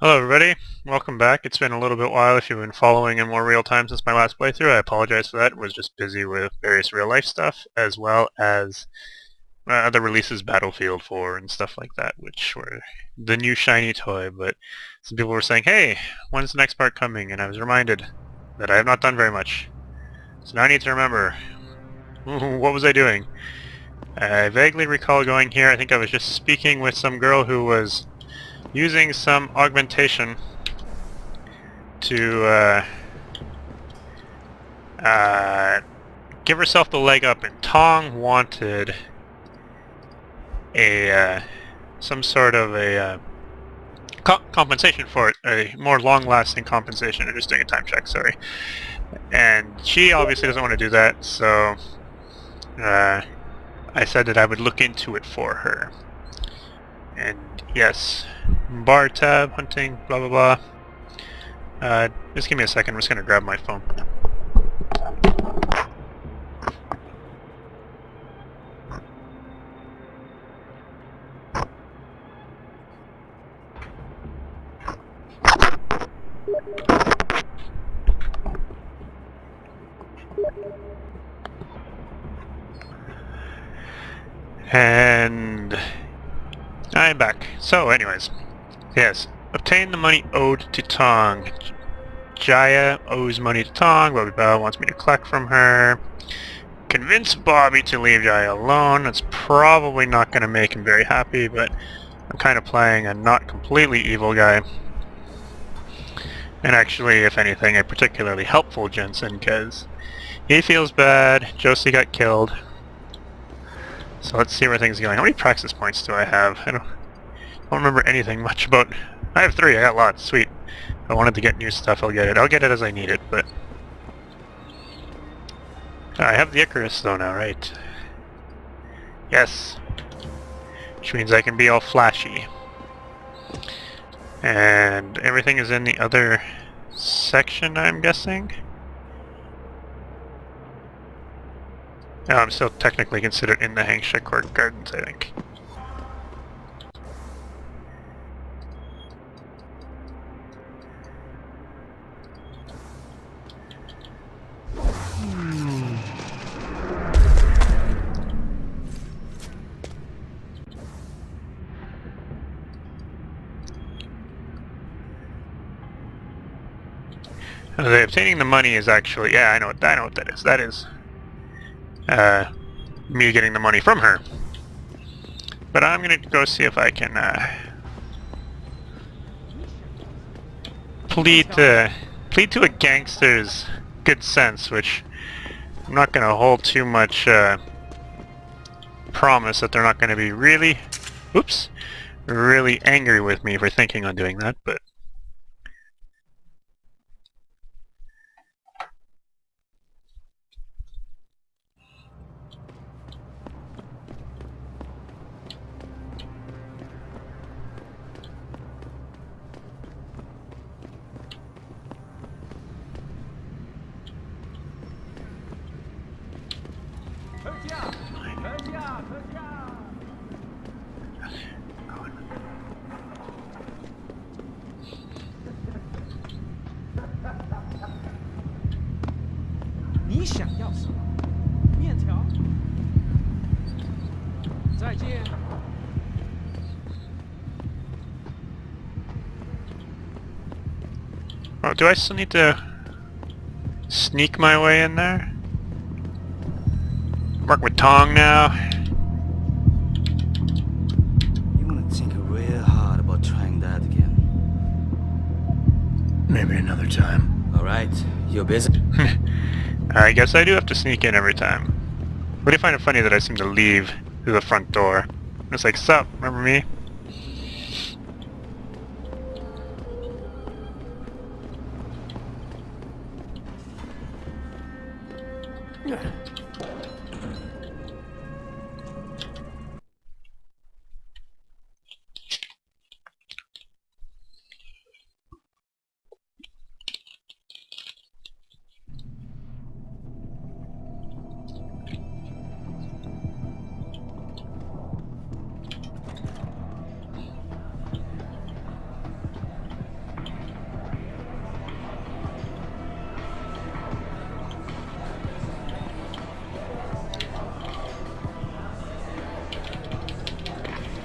Hello everybody, welcome back. It's been a little bit while if you've been following in more real time since my last playthrough. I apologize for that. Was just busy with various real life stuff as well as other releases, Battlefield 4 and stuff like that, which were the new shiny toy. But some people were saying, hey, when's the next part coming? And I was reminded that I have not done very much. So now I need to remember, what was I doing? I vaguely recall going here. I think I was just speaking with some girl who was using some augmentation to give herself the leg up, and Tong wanted a some sort of a compensation for it, a more long-lasting compensation. I'm just doing a time check, sorry. And she obviously doesn't want to do that, so I said that I would look into it for her. And yes, bar tab, hunting, blah blah blah. Just give me a second, I'm just gonna grab my phone. And I'm back. So anyways, yes, obtain the money owed to Tong. Jaya owes money to Tong, blah blah blah, wants me to collect from her. Convince Bobby to leave Jaya alone. That's probably not going to make him very happy, but I'm kind of playing a not completely evil guy. And actually, if anything, a particularly helpful Jensen, because he feels bad. Josie got killed. So let's see where things are going. How many praxis points do I have? I don't remember anything much about... I have 3, I got lots, sweet. If I wanted to get new stuff, I'll get it. I'll get it as I need it, but... I have the Icarus though now, right? Yes. Which means I can be all flashy. And everything is in the other section, I'm guessing? No, I'm still technically considered in the Hangshek Court Gardens, I think. Obtaining the money is actually... Yeah, I know what that is. That is... me getting the money from her. But I'm gonna go see if I can plead to a gangster's good sense, which I'm not gonna hold too much promise that they're not gonna be really angry with me for thinking on doing that, but oh, do I still need to sneak my way in there? Work with Tong now. You want to think real hard about trying that again. Maybe another time. Alright, you're busy. I guess I do have to sneak in every time. What do you find it funny that I seem to leave through the front door? It's like, sup, remember me?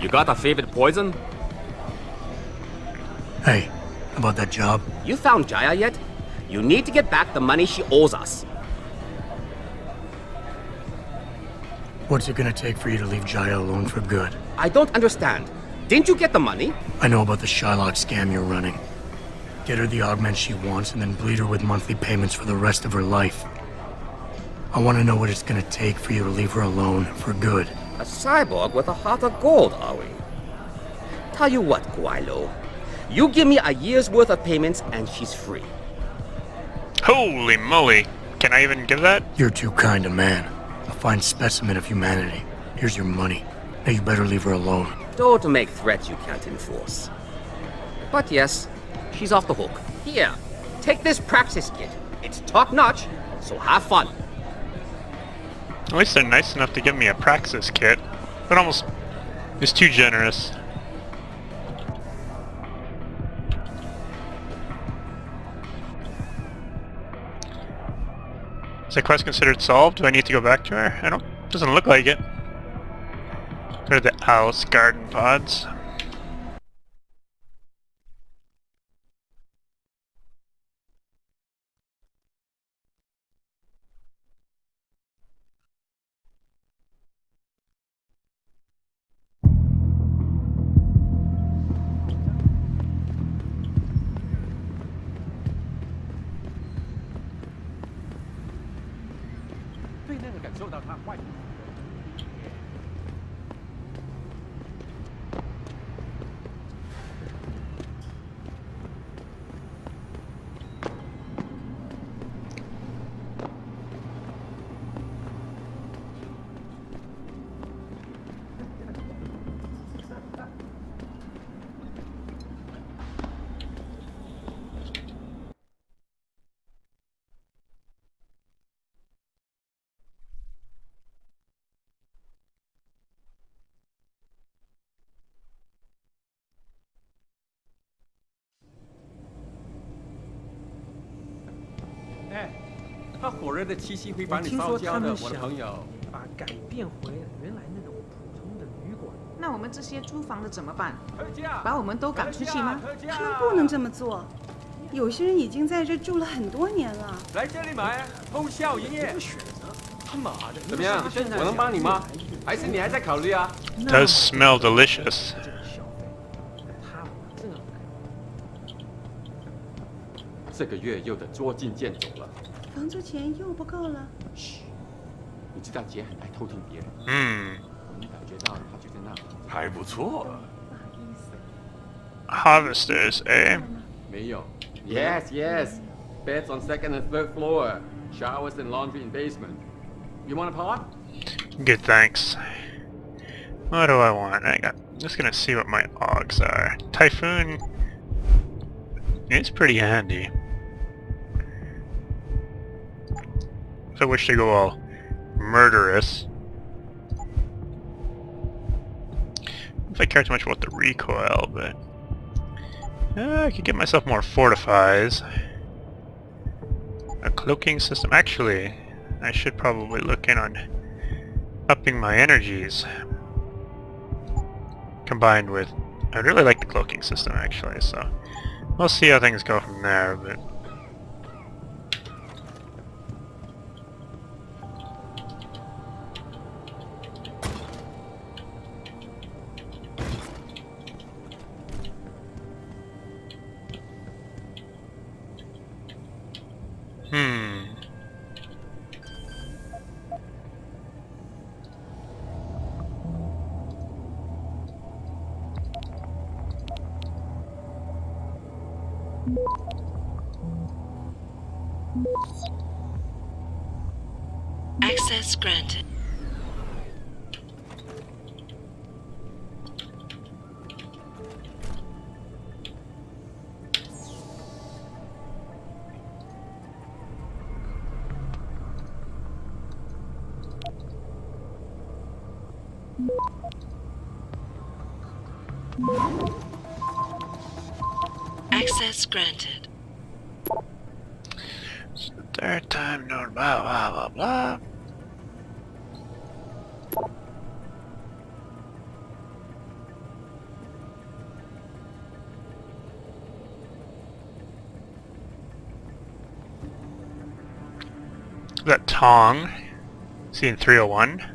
You got a favorite poison? Hey, about that job? You found Jaya yet? You need to get back the money she owes us. What's it gonna take for you to leave Jaya alone for good? I don't understand. Didn't you get the money? I know about the Shylock scam you're running. Get her the augment she wants and then bleed her with monthly payments for the rest of her life. I want to know what it's gonna take for you to leave her alone for good. A cyborg with a heart of gold, are we? Tell you what, Guilo. You give me a year's worth of payments and she's free. Holy moly! Can I even give that? You're too kind a man. A fine specimen of humanity. Here's your money. Now you better leave her alone. Don't make threats you can't enforce. But yes, she's off the hook. Here, take this praxis kit. It's top-notch, so have fun. At least they're nice enough to give me a praxis kit. But almost is too generous. Is the quest considered solved? Do I need to go back to her? Doesn't look like it. Go to the Alice garden pods.哎，他火热的气息会把你烧焦的，我的朋友。把改变回原来那种普通的旅馆。那我们这些租房的怎么办？特价！把我们都赶出去吗？他们不能这么做。有些人已经在这住了很多年了。来这里买，通宵营业。选择，他妈的！怎么样？我能帮你吗？还是你还在考虑啊 Does smell delicious. 这个消费，他们这样这个月又得捉襟见肘了。房租钱又不够了。嘘，你知道姐很爱偷听别人。我能感觉到她就在那里。还不错。 Harvesters, eh? 没有。Yes, yes. Beds on second and third floor. Showers and laundry in basement. You want a pot? Good, thanks. What do I want? I'm just gonna see what my augs are. Typhoon. It's pretty handy. If I wish to go all murderous. If I care too much about the recoil, but I could get myself more fortifies. A cloaking system. Actually, I should probably look in on upping my energies. Combined with... I really like the cloaking system, actually, so... We'll see how things go from there, but... Access granted. Access granted. It's the third time, no blah blah blah blah. that Tong. Scene 301.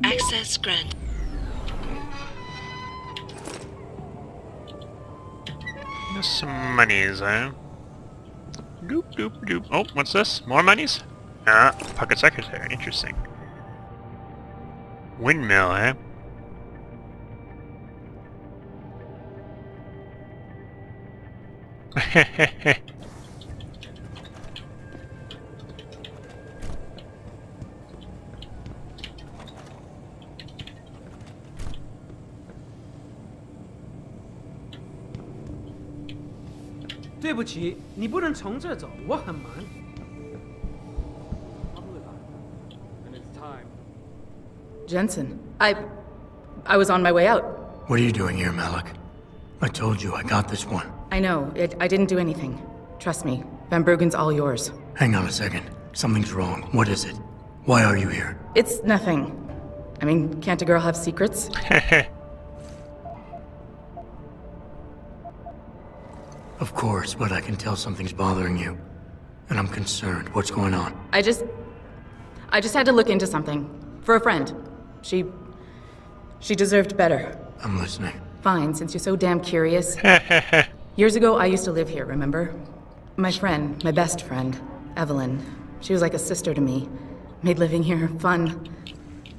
Access granted. There's some monies, eh? Doop doop doop. Oh, what's this? More monies? Ah, pocket secretary. Interesting. Windmill, eh? 对不起，你不能从这走，我很忙。Jensen, I was on my way out. What are you doing here, Malik? I told you I got this one. I know. I didn't do anything. Trust me. Van Bruggen's all yours. Hang on a second. Something's wrong. What is it? Why are you here? It's nothing. I mean, can't a girl have secrets? Of course, but I can tell something's bothering you. And I'm concerned. What's going on? I just had to look into something. For a friend. She deserved better. I'm listening. Fine, since you're so damn curious. Years ago, I used to live here, remember? My friend, my best friend, Evelyn. She was like a sister to me. Made living here fun.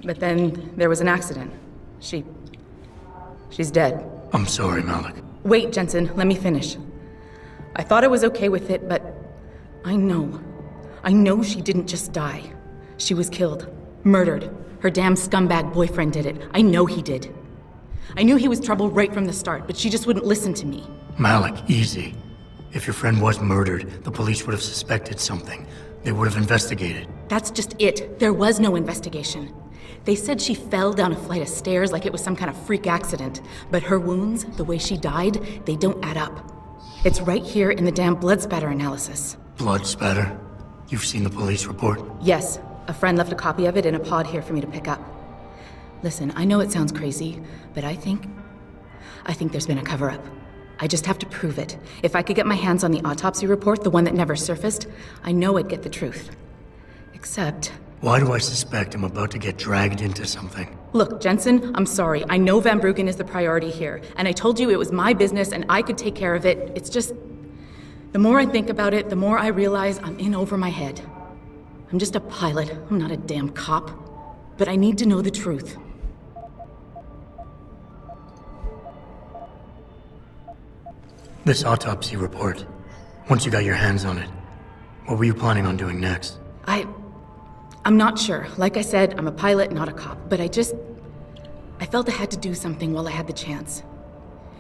But then there was an accident. She's dead. I'm sorry, Malik. Wait, Jensen, let me finish. I thought I was okay with it, but I know she didn't just die. She was killed. Murdered. Her damn scumbag boyfriend did it. I know he did. I knew he was trouble right from the start, but she just wouldn't listen to me. Malik, easy. If your friend was murdered, the police would have suspected something. They would have investigated. That's just it. There was no investigation. They said she fell down a flight of stairs like it was some kind of freak accident. But her wounds, the way she died, they don't add up. It's right here in the damn blood spatter analysis. Blood spatter? You've seen the police report? Yes. A friend left a copy of it in a pod here for me to pick up. Listen, I know it sounds crazy, but I think there's been a cover-up. I just have to prove it. If I could get my hands on the autopsy report, the one that never surfaced, I know I'd get the truth. Except... Why do I suspect I'm about to get dragged into something? Look, Jensen, I'm sorry. I know Van Bruggen is the priority here, and I told you it was my business and I could take care of it. It's just... The more I think about it, the more I realize I'm in over my head. I'm just a pilot. I'm not a damn cop. But I need to know the truth. This autopsy report, once you got your hands on it, what were you planning on doing next? I'm not sure. Like I said, I'm a pilot, not a cop. But I felt I had to do something while I had the chance.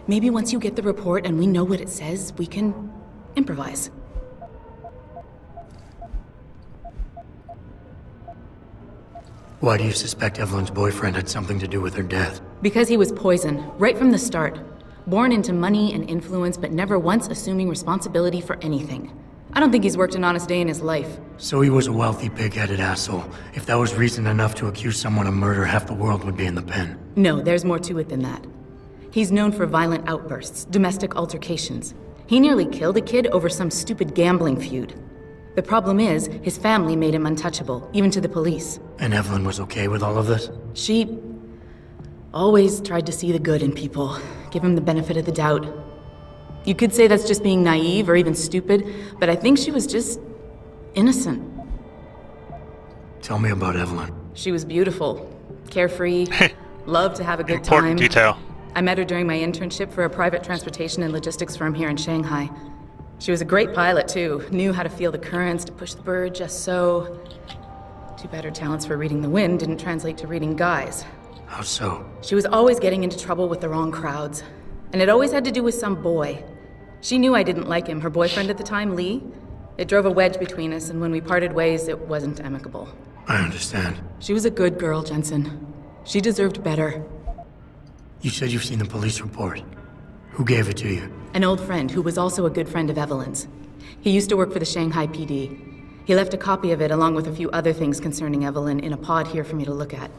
Maybe once you get the report and we know what it says, we can improvise. Why do you suspect Evelyn's boyfriend had something to do with her death? Because he was poisoned, right from the start. Born into money and influence, but never once assuming responsibility for anything. I don't think he's worked an honest day in his life. So he was a wealthy, pig-headed asshole. If that was reason enough to accuse someone of murder, half the world would be in the pen. No, there's more to it than that. He's known for violent outbursts, domestic altercations. He nearly killed a kid over some stupid gambling feud. The problem is, his family made him untouchable, even to the police. And Evelyn was okay with all of this? She always tried to see the good in people, give him the benefit of the doubt. You could say that's just being naive or even stupid, but I think she was just innocent. Tell me about Evelyn. She was beautiful, carefree, loved to have a good Important time. detail. I met her during my internship for a private transportation and logistics firm here in Shanghai. She was a great pilot, too. Knew how to feel the currents, to push the bird just so. Too bad her talents for reading the wind didn't translate to reading guys. How so? She was always getting into trouble with the wrong crowds. And it always had to do with some boy. She knew I didn't like him. Her boyfriend at the time, Lee, It drove a wedge between us, and when we parted ways, it wasn't amicable. I understand. She was a good girl, Jensen. She deserved better. You said you've seen the police report. Who gave it to you? An old friend who was also a good friend of Evelyn's. He used to work for the Shanghai PD. He left a copy of it along with a few other things concerning Evelyn in a pod here for me to look at.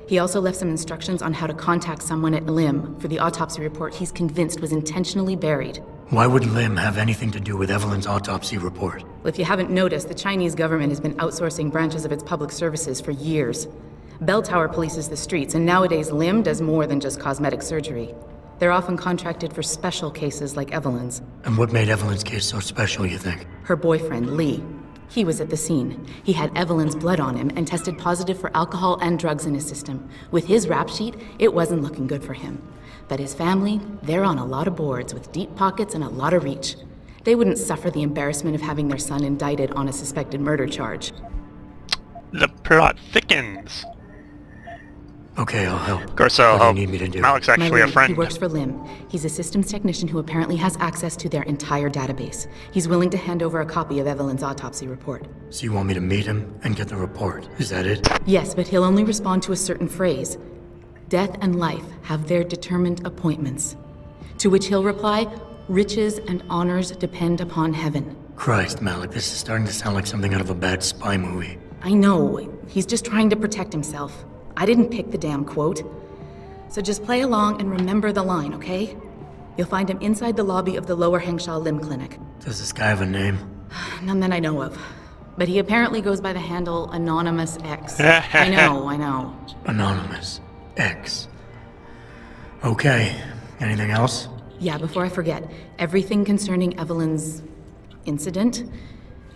He also left some instructions on how to contact someone at Lim for the autopsy report he's convinced was intentionally buried. Why would Lim have anything to do with Evelyn's autopsy report? Well, if you haven't noticed, the Chinese government has been outsourcing branches of its public services for years. Bell Tower polices the streets, and nowadays Lim does more than just cosmetic surgery. They're often contracted for special cases like Evelyn's. And what made Evelyn's case so special, you think? Her boyfriend, Lee. He was at the scene. He had Evelyn's blood on him and tested positive for alcohol and drugs in his system. With his rap sheet, it wasn't looking good for him. But his family, they're on a lot of boards with deep pockets and a lot of reach. They wouldn't suffer the embarrassment of having their son indicted on a suspected murder charge. The plot thickens. Okay, I'll help. Of course I'll What do help. you need me to do? Malik's actually a friend. He works for Lim. He's a systems technician who apparently has access to their entire database. He's willing to hand over a copy of Evelyn's autopsy report. So you want me to meet him and get the report? Is that it? Yes, but he'll only respond to a certain phrase. Death and life have their determined appointments. To which he'll reply, riches and honors depend upon heaven. Christ, Malik, this is starting to sound like something out of a bad spy movie. I know. He's just trying to protect himself. I didn't pick the damn quote. So just play along and remember the line, okay? You'll find him inside the lobby of the Lower Hengsha Lim Clinic. Does this guy have a name? None that I know of. But he apparently goes by the handle Anonymous X. I know. Anonymous X. Okay. Anything else? Yeah, before I forget, everything concerning Evelyn's incident,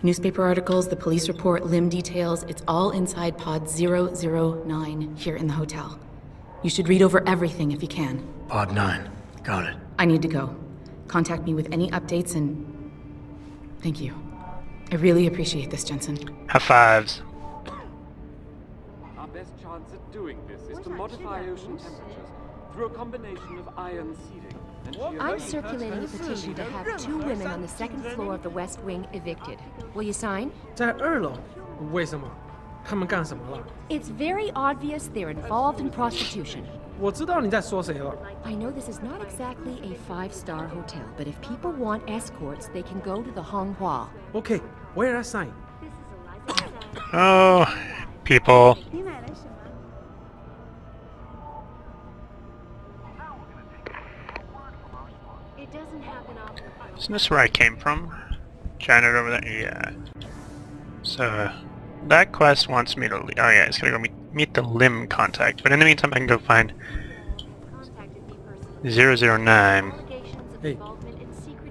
newspaper articles, the police report, Lim details, it's all inside pod 009 here in the hotel. You should read over everything if you can. Pod 9. Got it. I need to go. Contact me with any updates and... Thank you. I really appreciate this, Jensen. High fives. Our best chance at doing this is to modify ocean temperatures through a combination of iron seeding and I'm circulating a petition to have 2 women on the 2nd floor of the West Wing evicted. Will you sign? 在2楼，为什么？他们干什么了？ It's very obvious they're involved in prostitution. 我知道你在说谁了。 I know this is not exactly a 5-star hotel, but if people want escorts, they can go to the Honghua. Okay, where I sign? Oh, people. 你买了什么？ Isn't this where I came from? China over there? Yeah. So, that quest wants me to... Oh yeah, it's gonna go meet the Lim contact. But in the meantime, I can go find 009. Hey,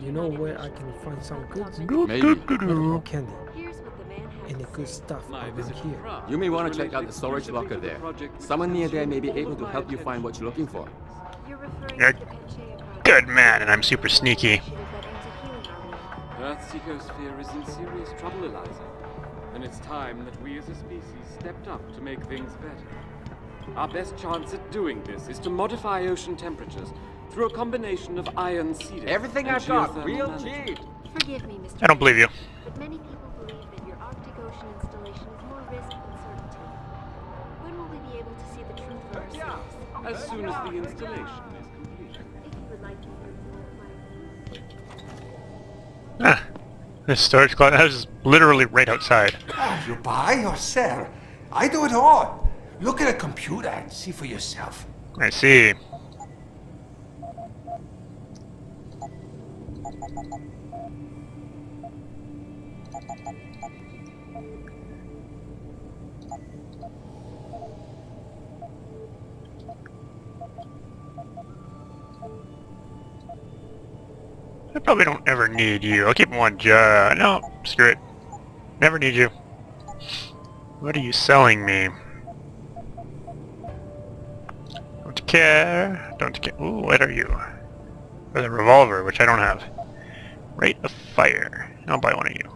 you know where I can find some goods? Maybe. Medical candy. Any good stuff around here? You may want to check out the storage locker there. Someone near there may be able to help you find what you're looking for. You're a good man, and I'm super sneaky. Earth's ecosphere is in serious trouble, Eliza. And it's time that we as a species stepped up to make things better. Our best chance at doing this is to modify ocean temperatures through a combination of iron seeding. Everything and I've got, geothermal real management. cheap. Forgive me, Mr. I don't believe you. But many people believe that your Arctic Ocean installation is more risk than certainty. When will we be able to see the truth for ourselves? As soon as the installation is complete. If you would like to hear more of my... Ah, this storage closet is literally right outside. You buy or sell? I do it all. Look at a computer and see for yourself. I see. I probably don't ever need you. I'll keep one job. No, screw it. Never need you. What are you selling me? Don't care. Don't care. Ooh, what are you? With a revolver, which I don't have. Rate of fire. I'll buy one of you.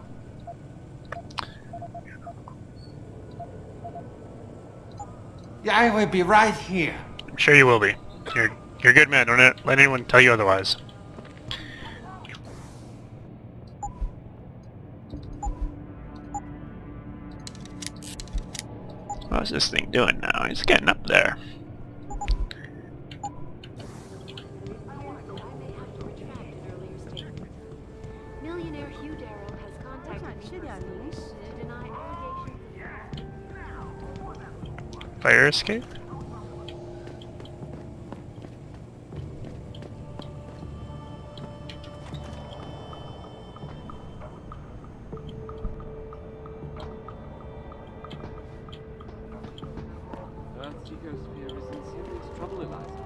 Yeah, I will be right here. I'm sure you will be. You're a good man. Don't let anyone tell you otherwise. What's this thing doing now? It's getting up there. Millionaire Hugh Darrow has contacted me personally to deny allegations. Fire escape? Earth's ecosphere is in serious trouble, Eliza.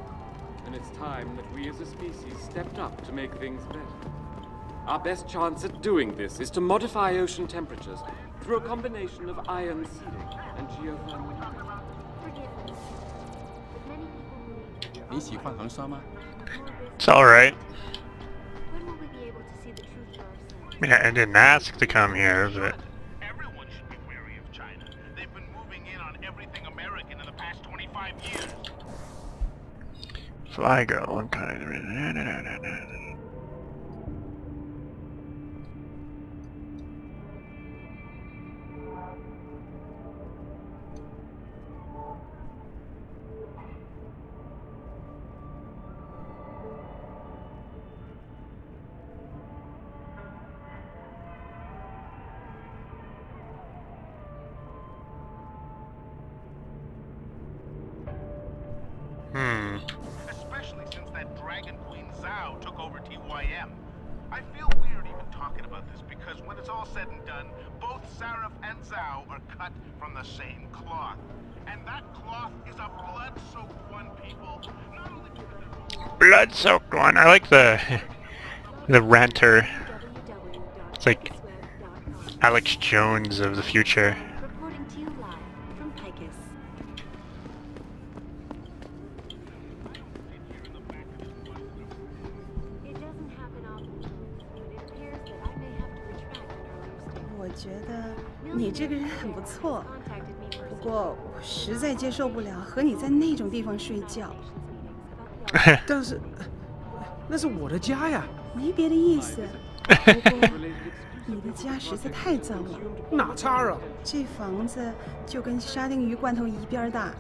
And it's time that we as a species stepped up to make things better. Our best chance at doing this is to modify ocean temperatures through a combination of ion seeding and geothermal heating. It's alright. When will we be able to see the truth for ourselves? I mean, I didn't ask to come here, but... Everyone should be wary of China. They've been moving in on everything American in the past 25 years. Fly girl, one kind of... Especially since that Dragon Queen Zhao took over TYM. I feel weird even talking about this because when it's all said and done, both Sarif and Zhao are cut from the same cloth. And that cloth is a blood-soaked one, people. Not only because they're... Blood-soaked one. I like the ranter. It's like Alex Jones of the future. Reporting to you live from Picus. It doesn't happen often, but it appears that I may have to retract an earlier statement. 我觉得你这个人很不错，不过我实在接受不了和你在那种地方睡觉。但是，那是我的家呀。没别的意思，不过你的家实在太脏了。哪差啊？这房子就跟沙丁鱼罐头一边大，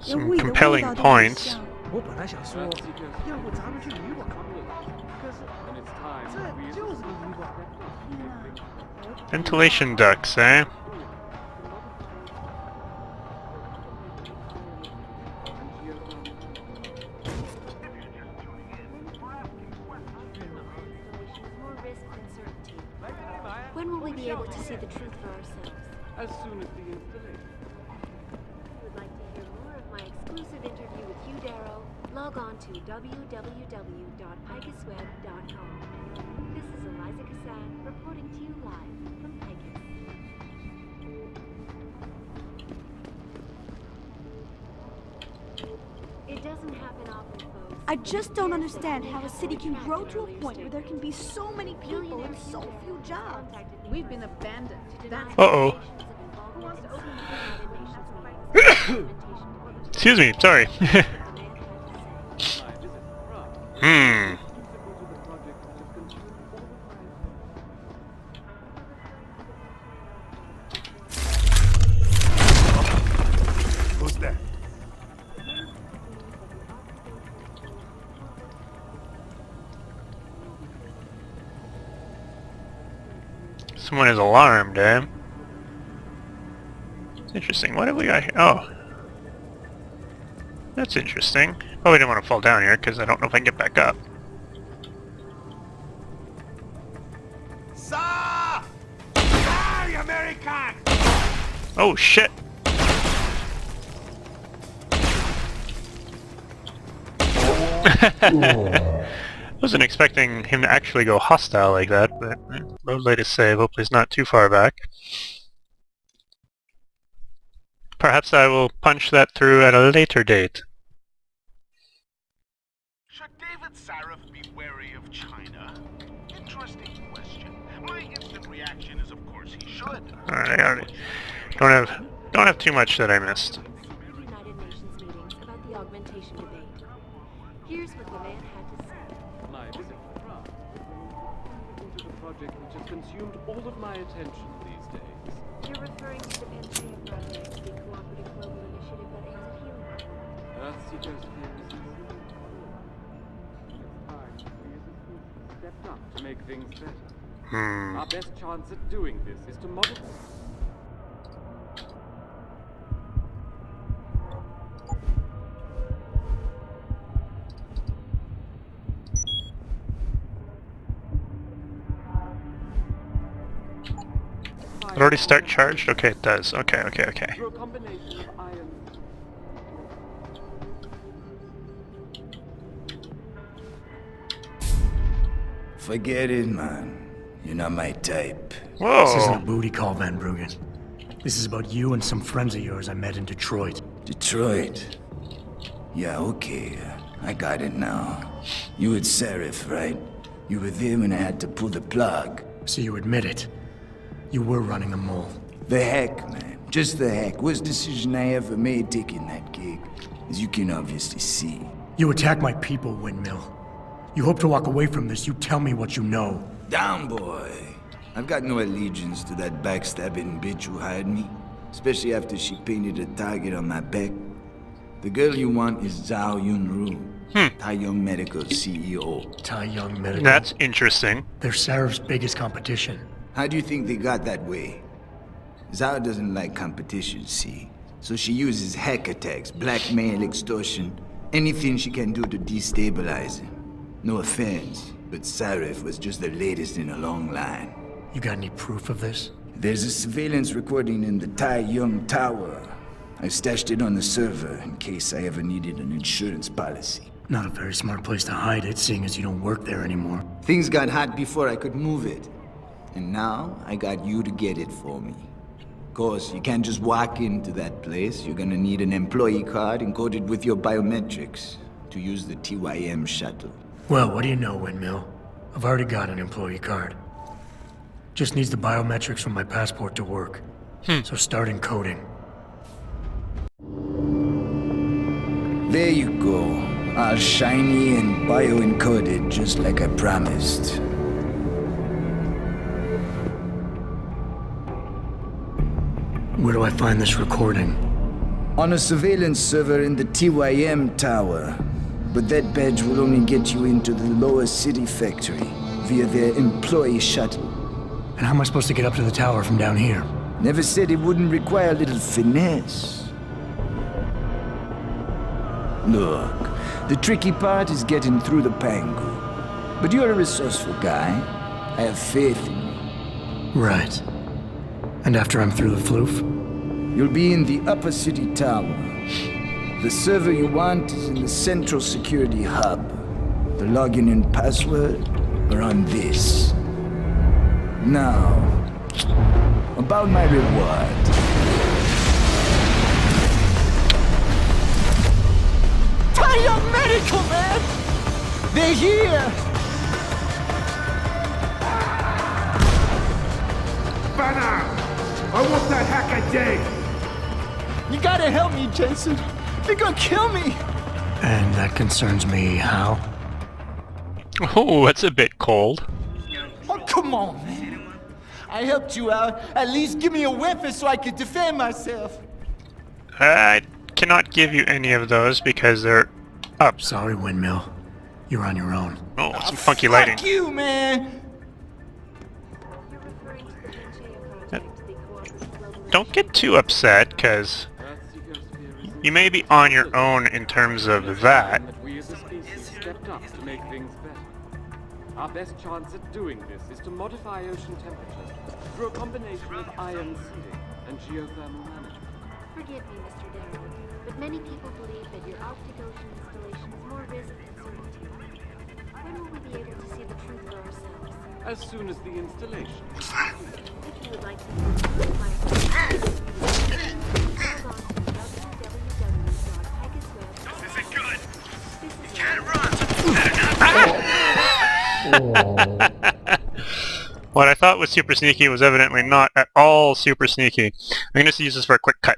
连 Some 胃的味 compelling 道都很 points. 像。我本来想说，要不咱们去旅馆，可是这就是个旅馆。 Ventilation ducts, eh? More risk than certainty. When will we be able to see the truth for ourselves? As soon as the installation. If you would like to hear more of my exclusive interview with Hugh Darrow, log on to www.picusweb.com. This is Eliza Cassan reporting to you live from Picus. It doesn't happen often, folks. I just don't understand how a city can grow to a point where there can be so many people and so few jobs. We've been abandoned. That's Uh-oh. Excuse me, sorry. Who's that? Someone is alarmed, eh? Interesting. What have we got here? Oh. That's interesting. Probably didn't want to fall down here because I don't know if I can get back up. Sir! Hey, American! Oh, shit! Wasn't expecting him to actually go hostile like that, but load latest save. Hopefully it's not too far back. Perhaps I will punch that through at a later date. Should David Sarif be wary of China? Interesting question. My instant reaction is, of course, he should. Alright, I already don't have too much that I missed. United Nations meetings about the augmentation debate. Here's what the man had to say. My visit to France into the project which has consumed all of my attention these days. You're referring to the Pantheon project, the cooperative global Earthseekers fear resistance. It's time we as a species stepped up to make things better. Our best chance at doing this is to modify. It already start charged? Okay, it does. Okay. Through a combination of iron. Forget it, man. You're not my type. Whoa. This isn't a booty call, Van Bruggen. This is about you and some friends of yours I met in Detroit. Detroit? Yeah, okay. I got it now. You with Seraph, right? You were there when I had to pull the plug. So you admit it. You were running a mole. The heck, man. Just the heck. Worst decision I ever made taking that gig. As you can obviously see. You attack my people, Windmill. You hope to walk away from this, you tell me what you know. Down, boy. I've got no allegiance to that backstabbing bitch who hired me. Especially after she painted a target on my back. The girl you want is Zhao Yunru. Taiyang Medical CEO. Taiyang Medical? That's interesting. They're Seraph's biggest competition. How do you think they got that way? Zhao doesn't like competition, see? So she uses hack attacks, blackmail, extortion, anything she can do to destabilize him. No offense, but Seraph was just the latest in a long line. You got any proof of this? There's a surveillance recording in the Taiyang Tower. I stashed it on the server in case I ever needed an insurance policy. Not a very smart place to hide it, seeing as you don't work there anymore. Things got hot before I could move it. And now, I got you to get it for me. Of course, you can't just walk into that place. You're gonna need an employee card encoded with your biometrics to use the TYM shuttle. Well, what do you know, Windmill? I've already got an employee card. Just needs the biometrics from my passport to work. So start encoding. There you go. All shiny and bio-encoded, just like I promised. Where do I find this recording? On a surveillance server in the TYM tower. But that badge will only get you into the lower city factory via their employee shuttle. And how am I supposed to get up to the tower from down here? Never said it wouldn't require a little finesse. Look, the tricky part is getting through the Pangu. But you're a resourceful guy. I have faith in you. Right. And after I'm through the floof? You'll be in the upper city tower. The server you want is in the central security hub. The login and password are on this. Now, about my reward. Taiyang Medical, man! They're here! Banner! I want that hack a day! You gotta help me, Jason. They're gonna kill me! And that concerns me how? Oh, that's a bit cold. Oh, come on, man. I helped you out. At least give me a weapon so I can defend myself. I cannot give you any of those because they're up. Sorry, Windmill. You're on your own. Oh, some funky lighting. Fuck you, man! Don't get too upset, because you may be on your own in terms of that. We as a species stepped up to make things better. Our best chance at doing this is to modify ocean temperatures through a combination of ion seeding and geothermal management. Forgive me, Mr. Darrow, but many people believe that your Arctic Ocean installation is more risk than certainty. When will we be able to see the truth for ourselves? As soon as the installation. If you would like to This isn't good! You can't run! What I thought was super sneaky was evidently not at all super sneaky. I'm going to use this for a quick cut.